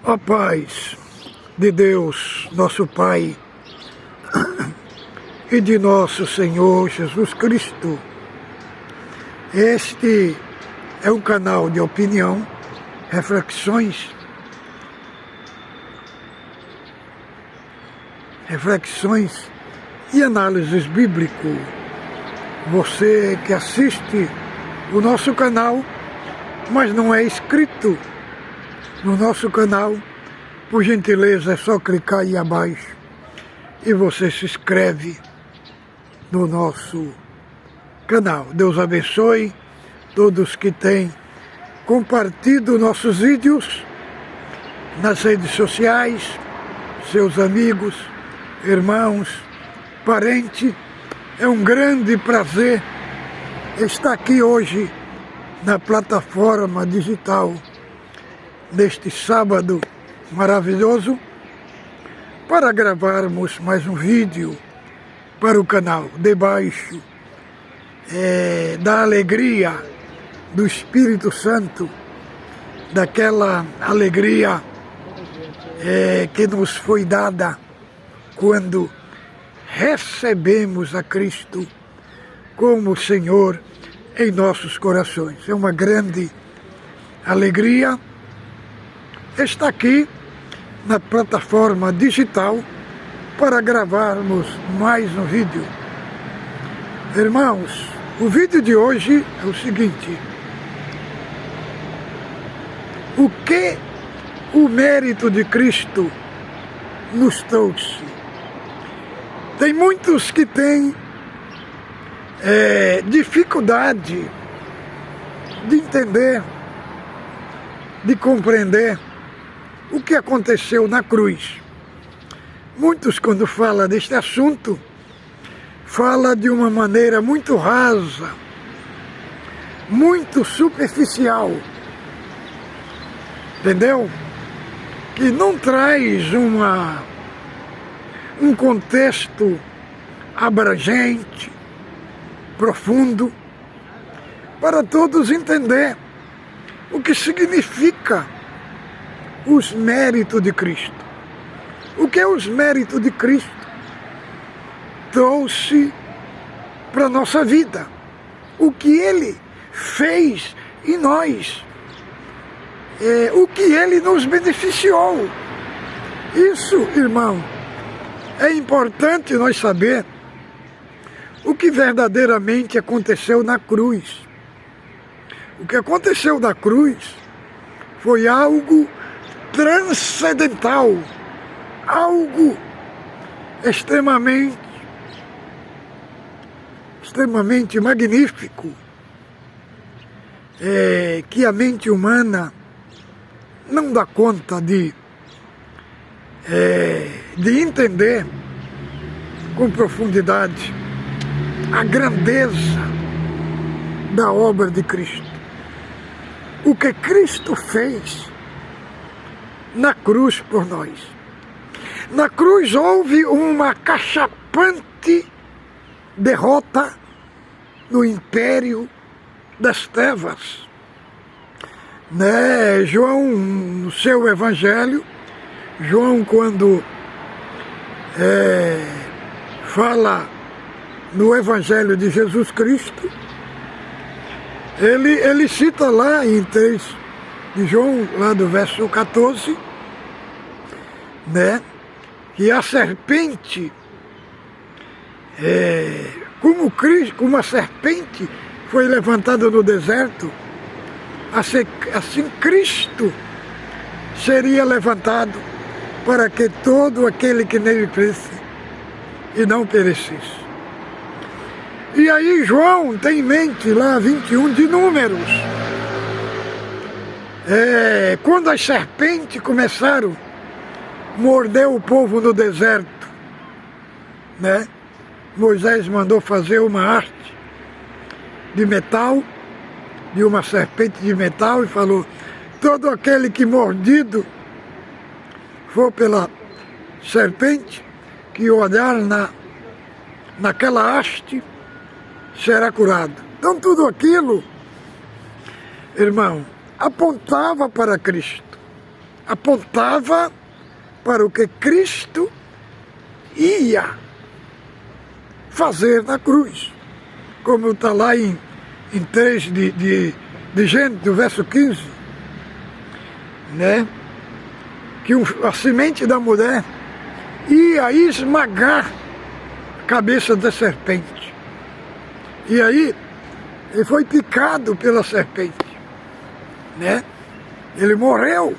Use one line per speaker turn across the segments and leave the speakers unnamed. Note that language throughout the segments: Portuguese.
A paz de Deus, nosso Pai, e de nosso Senhor Jesus Cristo. Este é um canal de opinião, reflexões e análises bíblicas. Você que assiste o nosso canal, mas não é inscrito no nosso canal, por gentileza é só clicar aí abaixo e você se inscreve no nosso canal. Deus abençoe todos que têm compartilhado nossos vídeos nas redes sociais, seus amigos, irmãos, parentes. É um grande prazer estar aqui hoje na plataforma digital neste sábado maravilhoso para gravarmos mais um vídeo para o canal debaixo da alegria do Espírito Santo, daquela alegria que nos foi dada quando recebemos a Cristo como Senhor em nossos corações. É uma grande alegria estar aqui na plataforma digital para gravarmos mais um vídeo. Irmãos, o vídeo de hoje é o seguinte: o que o mérito de Cristo nos trouxe? Tem muitos que têm dificuldade de entender, de compreender o que aconteceu na cruz. Muitos, quando falam deste assunto, falam de uma maneira muito rasa, muito superficial, entendeu? Que não traz um contexto abrangente, profundo, para todos entender o que significa os méritos de Cristo. O que os méritos de Cristo trouxe para a nossa vida? O que Ele fez em nós? O que Ele nos beneficiou? Isso, irmão, é importante nós saber o que verdadeiramente aconteceu na cruz. O que aconteceu na cruz foi algo transcendental, algo extremamente magnífico, que a mente humana não dá conta de entender com profundidade a grandeza da obra de Cristo. O que Cristo fez na cruz por nós. Na cruz houve uma cachapante derrota no império das trevas. João, no seu evangelho, João, quando fala no evangelho de Jesus Cristo, ele cita lá em 3 de João, lá do verso 14, que a serpente, como a serpente foi levantada no deserto, assim Cristo seria levantado para que todo aquele que nele cresce e não perecesse. E aí João tem em mente lá 21 de Números, quando as serpentes começaram a morder o povo no deserto, Moisés mandou fazer uma arte de metal, de uma serpente de metal, e falou: todo aquele que mordido for pela serpente, que olhar naquela haste, será curado. Então tudo aquilo, irmão, apontava para Cristo. apontava para o que Cristo ia fazer na cruz. Como está lá em 3 de Gênesis, do verso 15, né? Que a semente da mulher ia esmagar a cabeça da serpente. E aí, ele foi picado pela serpente, né? Ele morreu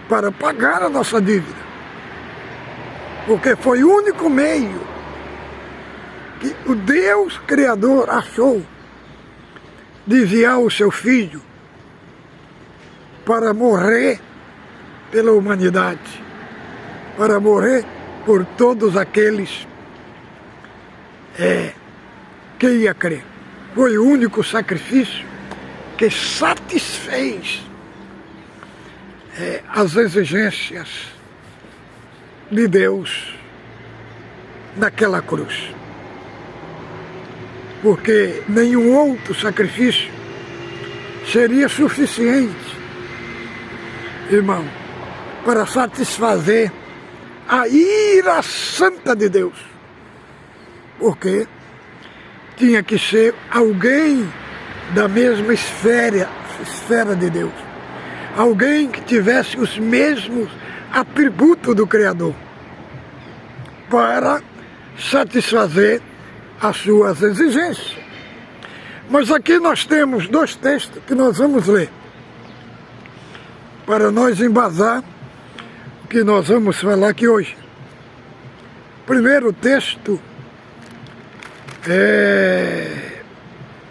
para pagar a nossa dívida, porque foi o único meio que o Deus Criador achou de enviar o seu Filho para morrer pela humanidade, para morrer por todos aqueles que ia crer. Foi o único sacrifício que satisfez as exigências de Deus naquela cruz. Porque nenhum outro sacrifício seria suficiente, irmão, para satisfazer a ira santa de Deus. Porque tinha que ser alguém da mesma esfera de Deus. Alguém que tivesse os mesmos atributos do Criador para satisfazer as suas exigências. Mas aqui nós temos 2 textos que nós vamos ler para nós embasar o que nós vamos falar aqui hoje. O primeiro texto é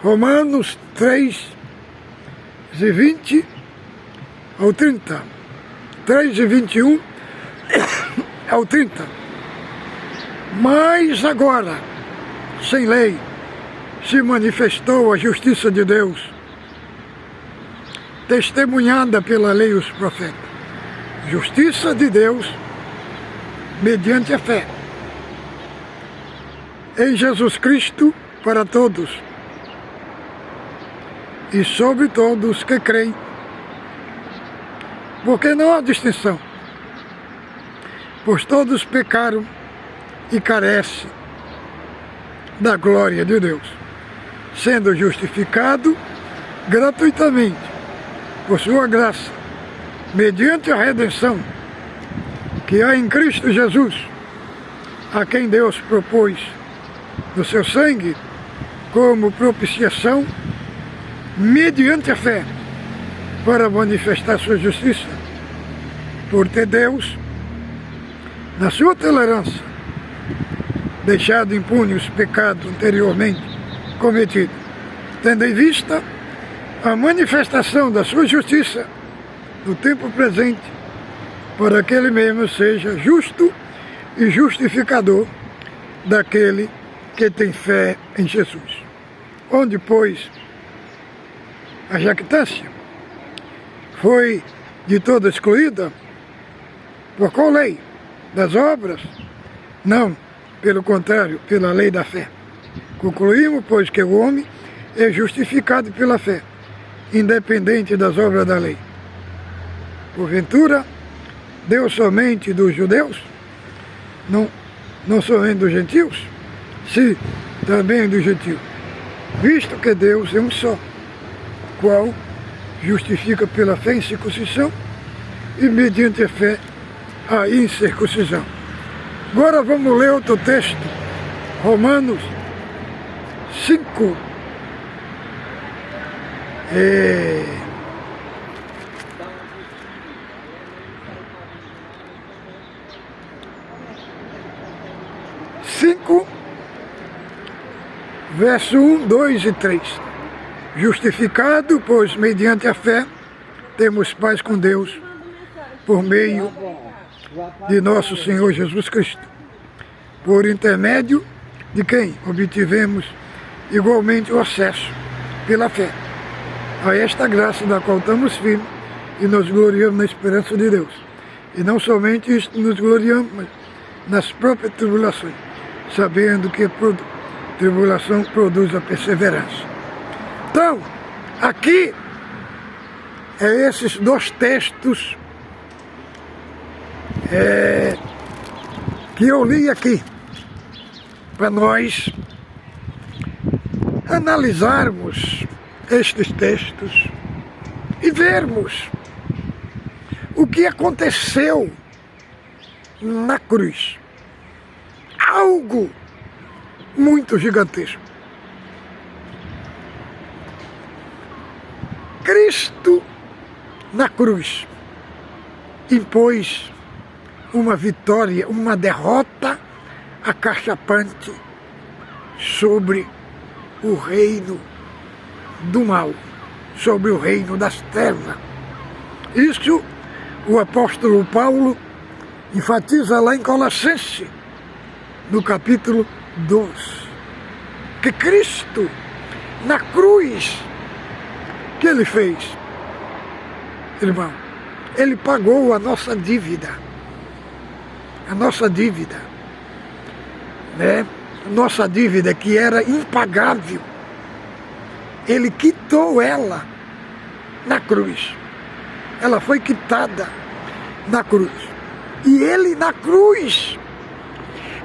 Romanos 3, de 20 ao 30. 3 de 21 ao 30. Mas agora, sem lei, se manifestou a justiça de Deus, testemunhada pela lei e os profetas. Justiça de Deus mediante a fé em Jesus Cristo para todos e sobre todos que creem, porque não há distinção, pois todos pecaram e carecem da glória de Deus, sendo justificado gratuitamente por sua graça, mediante a redenção que há em Cristo Jesus, a quem Deus propôs no seu sangue como propiciação mediante a fé, para manifestar sua justiça, por ter Deus, na sua tolerância, deixado impune os pecados anteriormente cometidos, tendo em vista a manifestação da sua justiça no tempo presente, para que ele mesmo seja justo e justificador daquele que tem fé em Jesus. Onde, pois, a jactância foi de toda excluída, por qual lei? Das obras? Não, pelo contrário, pela lei da fé. Concluímos, pois, que o homem é justificado pela fé, independente das obras da lei. Porventura, Deus somente dos judeus? Não somente dos gentios? Sim, também dos gentios. Visto que Deus é um só, qual justifica pela fé em circuncisão e mediante a fé a incircuncisão. Agora vamos ler outro texto, Romanos 5. Verso 1, 2 e 3. Justificado, pois mediante a fé temos paz com Deus, por meio de nosso Senhor Jesus Cristo, por intermédio de quem obtivemos igualmente o acesso pela fé a esta graça da qual estamos firmes e nos gloriamos na esperança de Deus. E não somente isto nos gloriamos, mas nas próprias tribulações, sabendo que a tribulação produz a perseverança. Então, aqui, esses 2 textos que eu li aqui, para nós analisarmos estes textos e vermos o que aconteceu na cruz. Algo muito gigantesco. Cristo na cruz impôs uma vitória, uma derrota acachapante sobre o reino do mal, sobre o reino das trevas. Isso o apóstolo Paulo enfatiza lá em Colossenses, no capítulo 2, que Cristo, na cruz, que ele fez, irmão, ele pagou a nossa dívida, né? Nossa dívida que era impagável, ele quitou ela na cruz, ela foi quitada na cruz, e ele na cruz,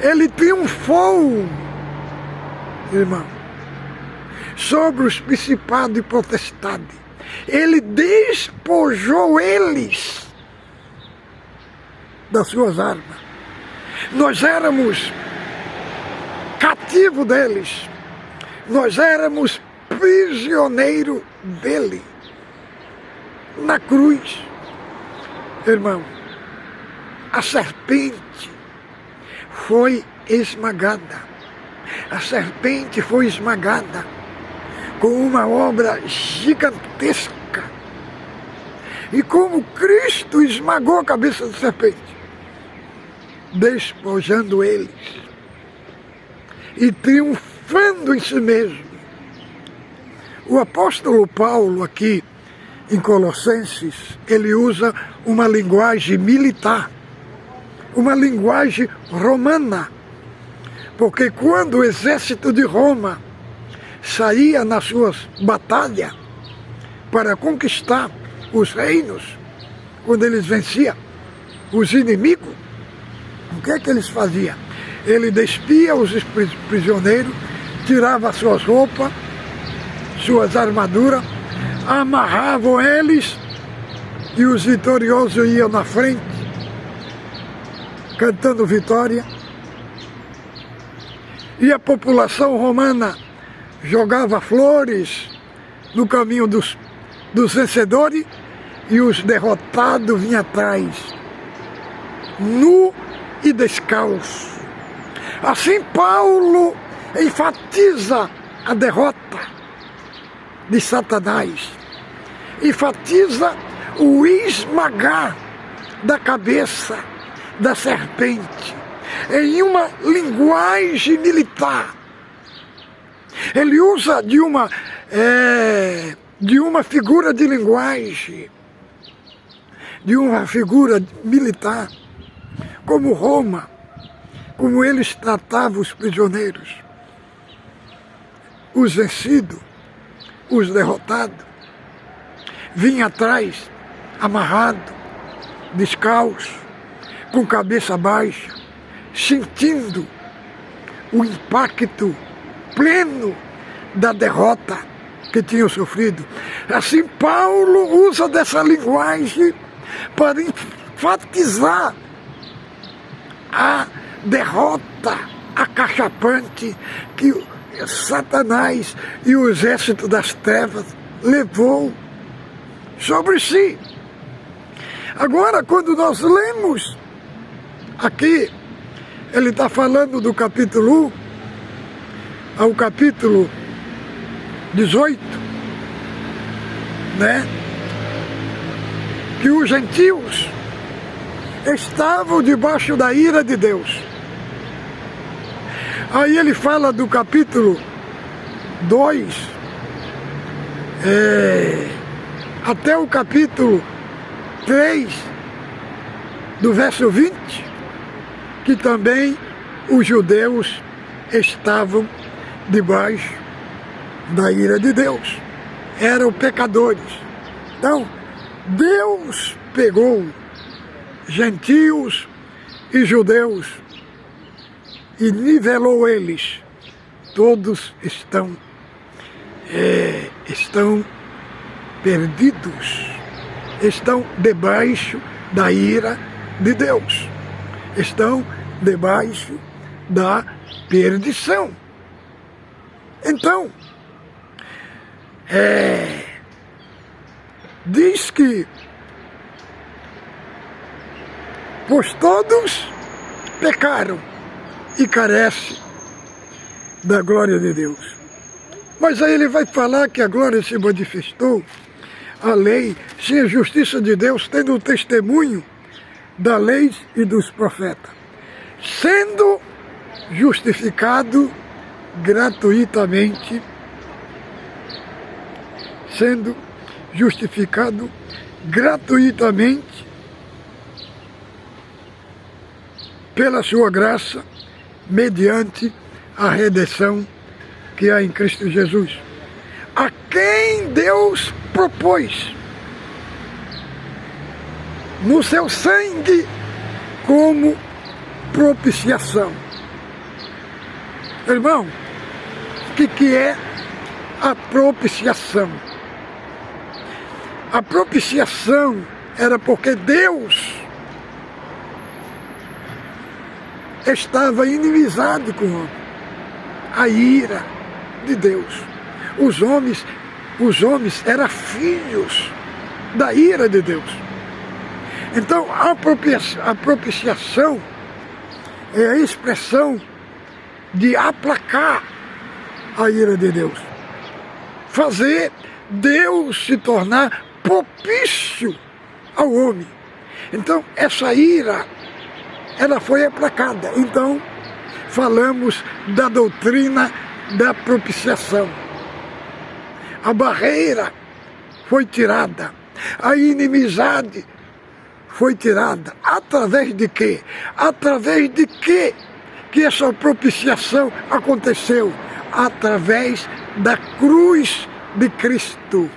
ele triunfou, irmão, sobre os principados e potestades. Ele despojou eles das suas armas. Nós éramos cativos deles, nós éramos prisioneiros dele. Na cruz, irmão, a serpente foi esmagada. A serpente foi esmagada com uma obra gigantesca. E como Cristo esmagou a cabeça da serpente, despojando eles e triunfando em si mesmo. O apóstolo Paulo aqui em Colossenses, ele usa uma linguagem militar, uma linguagem romana, porque quando o exército de Roma saía nas suas batalhas para conquistar os reinos, quando eles venciam os inimigos, o que é que eles faziam? Ele despia os prisioneiros, tirava suas roupas, suas armaduras, amarravam eles e os vitoriosos iam na frente, cantando vitória. E a população romana jogava flores no caminho dos vencedores e os derrotados vinham atrás, nu e descalço. Assim Paulo enfatiza a derrota de Satanás, enfatiza o esmagar da cabeça da serpente em uma linguagem militar. Ele usa de uma figura de linguagem, de uma figura militar, como Roma, como eles tratavam os prisioneiros, os vencidos, os derrotados, vinha atrás, amarrado, descalço, com cabeça baixa, sentindo o impacto pleno da derrota que tinham sofrido. Assim Paulo usa dessa linguagem para enfatizar a derrota acachapante que Satanás e o exército das trevas levou sobre si. Agora, quando nós lemos aqui, ele está falando do capítulo 1 ao capítulo 18, né? Que os gentios estavam debaixo da ira de Deus. Aí ele fala do capítulo 2 até o capítulo 3, do verso 20, que também os judeus estavam debaixo da ira de Deus, eram pecadores. Então, Deus pegou gentios e judeus, e nivelou eles. Todos estão perdidos, estão debaixo da ira de Deus, estão debaixo da perdição. Então, diz que pois todos pecaram e carecem da glória de Deus. Mas aí ele vai falar que a glória se manifestou, a lei, sim, a justiça de Deus, tendo o testemunho da lei e dos profetas, sendo justificado gratuitamente, pela sua graça, mediante a redenção que há em Cristo Jesus, a quem Deus propôs no seu sangue como propiciação. Irmão, o que é a propiciação? A propiciação era porque Deus estava inimizado com o homem. A ira de Deus. Os homens eram filhos da ira de Deus. Então a propiciação é a expressão de aplacar a ira de Deus. Fazer Deus se tornar propício ao homem. Então essa ira, ela foi aplacada. Então falamos da doutrina da propiciação. A barreira foi tirada, a inimizade foi tirada. Através de quê? Através de quê que essa propiciação aconteceu? Através da cruz de Cristo.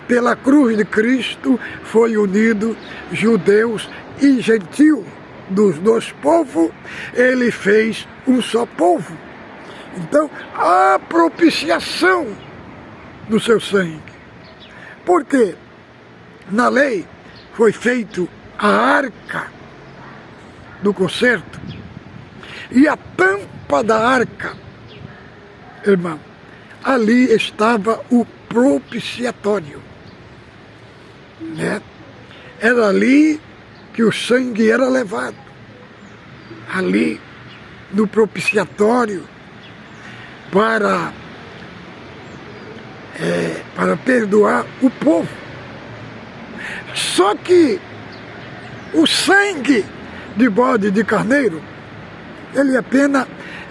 Pela cruz de Cristo foi unido judeus e gentios. Dos dois povos, ele fez um só povo. Então, a propiciação do seu sangue. Porque na lei foi feito a arca do concerto e a tampa da arca, irmão, ali estava o propiciatório, né? Era ali que o sangue era levado, ali no propiciatório, para perdoar o povo. Só que o sangue de bode de carneiro, ele apenas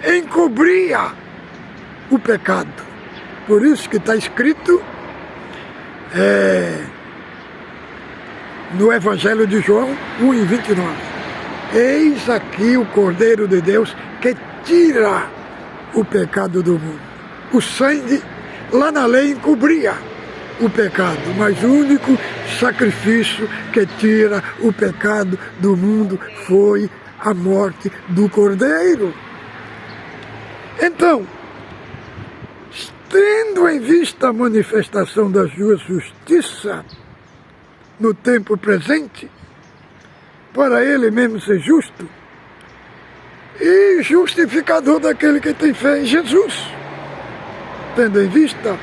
encobria o pecado. Por isso que está escrito no Evangelho de João 1:29. Eis aqui o Cordeiro de Deus que tira o pecado do mundo. O sangue lá na lei encobria o pecado, mas o único sacrifício que tira o pecado do mundo foi a morte do Cordeiro. Então, tendo em vista a manifestação da sua justiça no tempo presente, para ele mesmo ser justo e justificador daquele que tem fé em Jesus, tendo em vista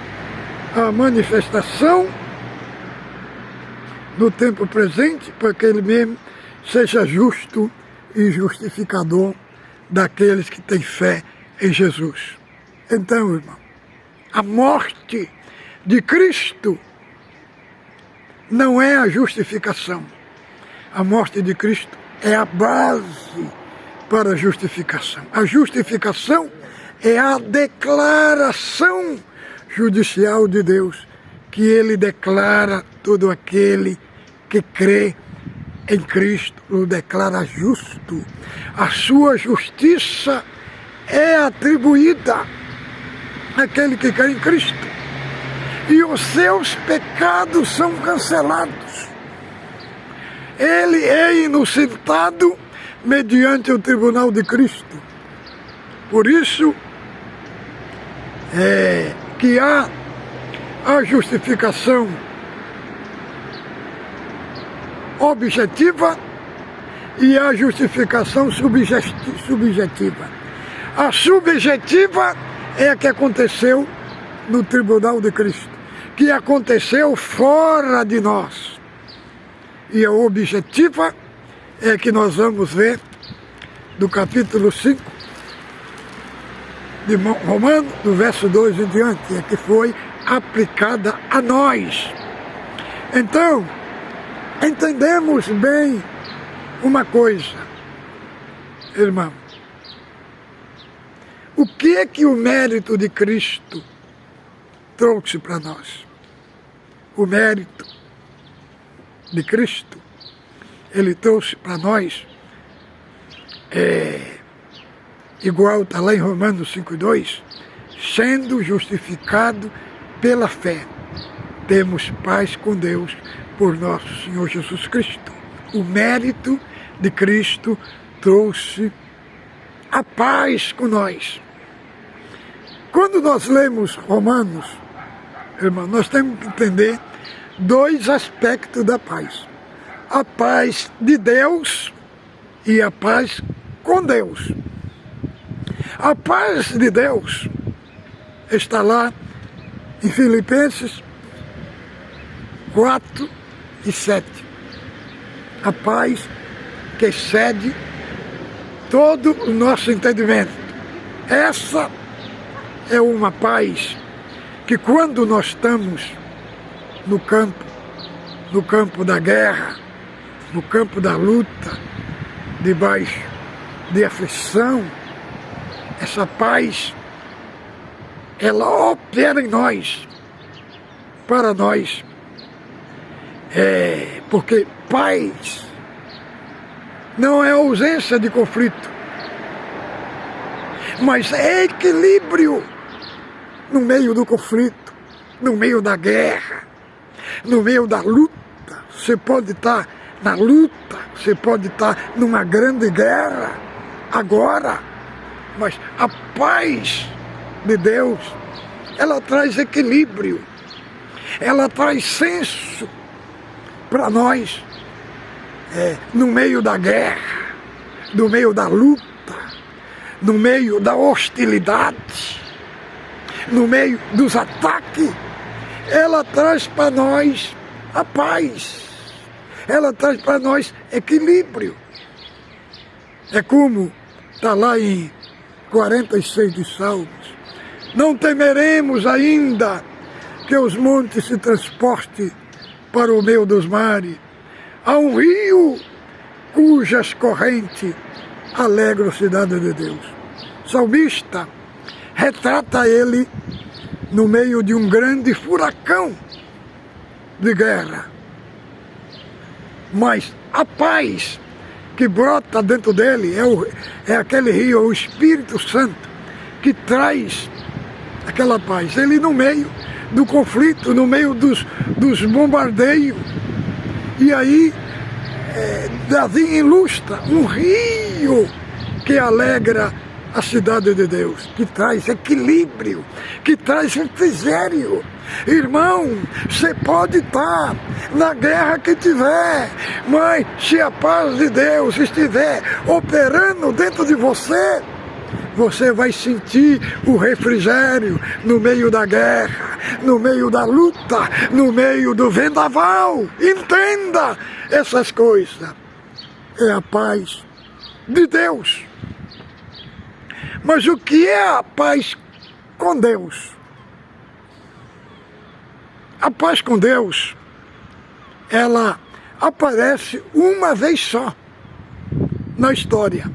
a manifestação no tempo presente, para que ele mesmo seja justo e justificador daqueles que têm fé em Jesus. Então, irmão, a morte de Cristo não é a justificação. A morte de Cristo é a base para a justificação. A justificação é a declaração judicial de Deus, que ele declara todo aquele que crê em Cristo, o declara justo. A sua justiça é atribuída àquele que crê em Cristo. E os seus pecados são cancelados. Ele é inocentado mediante o tribunal de Cristo. Por isso que há a justificação objetiva e a justificação subjetiva. A subjetiva é a que aconteceu no tribunal de Cristo, que aconteceu fora de nós. E a objetiva é que nós vamos ver do capítulo 5 de Romanos, do verso 2 em diante, é que foi aplicada a nós. Então, entendemos bem uma coisa, irmão. O que é que o mérito de Cristo trouxe para nós? O mérito de Cristo, ele trouxe para nós, igual está lá em Romanos 5,2, sendo justificado pela fé, temos paz com Deus por nosso Senhor Jesus Cristo. O mérito de Cristo trouxe a paz com nós. Quando nós lemos Romanos, irmão, nós temos que entender dois aspectos da paz. A paz de Deus e a paz com Deus. A paz de Deus está lá em Filipenses 4 e 7. A paz que excede todo o nosso entendimento. Essa é uma paz que quando nós estamos no campo da guerra, no campo da luta, debaixo de aflição, essa paz, ela opera em nós, para nós. Porque paz não é ausência de conflito, mas é equilíbrio no meio do conflito, no meio da guerra, no meio da luta. Você pode estar na luta, você pode estar numa grande guerra agora, mas a paz de Deus, ela traz equilíbrio, ela traz senso para nós, no meio da guerra, no meio da luta, no meio da hostilidade, no meio dos ataques, ela traz para nós a paz, ela traz para nós equilíbrio. É como está lá em 46 de Salmos: não temeremos ainda que os montes se transportem para o meio dos mares, há um rio cujas correntes alegram a cidade de Deus. O salmista retrata ele no meio de um grande furacão de guerra. Mas a paz que brota dentro dele é aquele rio, o Espírito Santo, que traz aquela paz. Ele no meio do conflito, no meio dos bombardeios. E aí Davi ilustra um rio que alegra a cidade de Deus, que traz equilíbrio, que traz refrigério. Irmão, você pode estar na guerra que tiver, mas se a paz de Deus estiver operando dentro de você, você vai sentir o refrigério no meio da guerra, no meio da luta, no meio do vendaval. Entenda essas coisas. É a paz de Deus. Mas o que é a paz com Deus? A paz com Deus, ela aparece uma vez só na história.